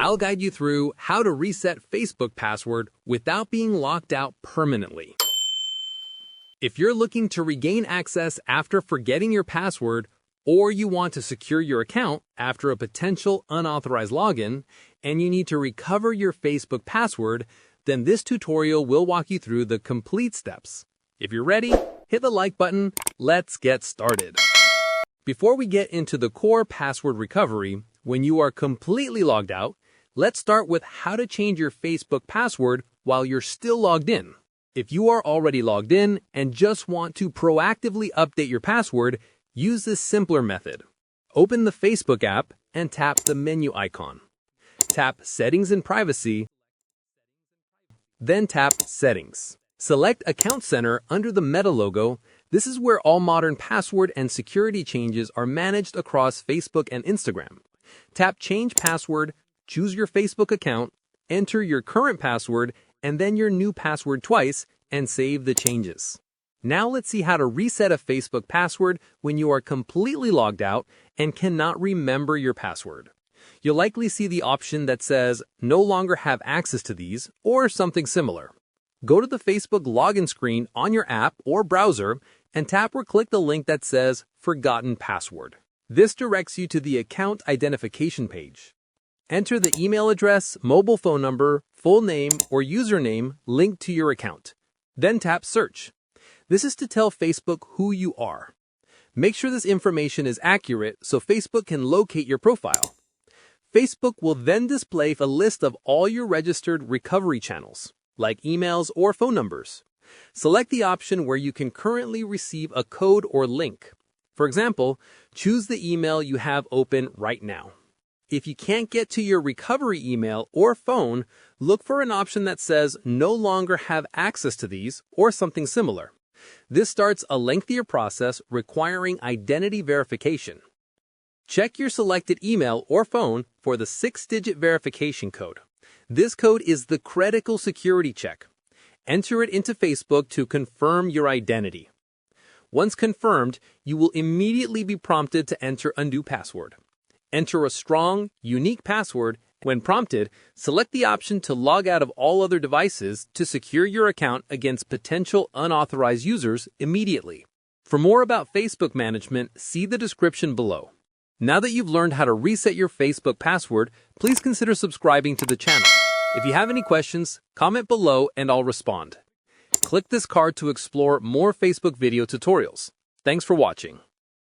I'll guide you through how to reset Facebook password without being locked out permanently. If you're looking to regain access after forgetting your password, or you want to secure your account after a potential unauthorized login, and you need to recover your Facebook password, then this tutorial will walk you through the complete steps. If you're ready, hit the like button. Let's get started. Before we get into the core password recovery, when you are completely logged out, let's start with how to change your Facebook password while you're still logged in. If you are already logged in and just want to proactively update your password, use this simpler method. Open the Facebook app and tap the menu icon. Tap Settings and Privacy, then tap Settings. Select Account Center under the Meta logo. This is where all modern password and security changes are managed across Facebook and Instagram. Tap Change Password, choose your Facebook account, enter your current password, and then your new password twice, and save the changes. Now let's see how to reset a Facebook password when you are completely logged out and cannot remember your password. You'll likely see the option that says no longer have access to these or something similar. Go to the Facebook login screen on your app or browser and tap or click the link that says Forgotten Password. This directs you to the account identification page. Enter the email address, mobile phone number, full name, or username linked to your account. Then tap Search. This is to tell Facebook who you are. Make sure this information is accurate so Facebook can locate your profile. Facebook will then display a list of all your registered recovery channels, like emails or phone numbers. Select the option where you can currently receive a code or link. For example, choose the email you have open right now. If you can't get to your recovery email or phone, look for an option that says no longer have access to these or something similar. This starts a lengthier process requiring identity verification. Check your selected email or phone for the 6-digit verification code. This code is the critical security check. Enter it into Facebook to confirm your identity. Once confirmed, you will immediately be prompted to enter a new password. Enter a strong, unique password. When prompted, select the option to log out of all other devices to secure your account against potential unauthorized users immediately. For more about Facebook management, see the description below. Now that you've learned how to reset your Facebook password, please consider subscribing to the channel. If you have any questions, comment below and I'll respond. Click this card to explore more Facebook video tutorials. Thanks for watching.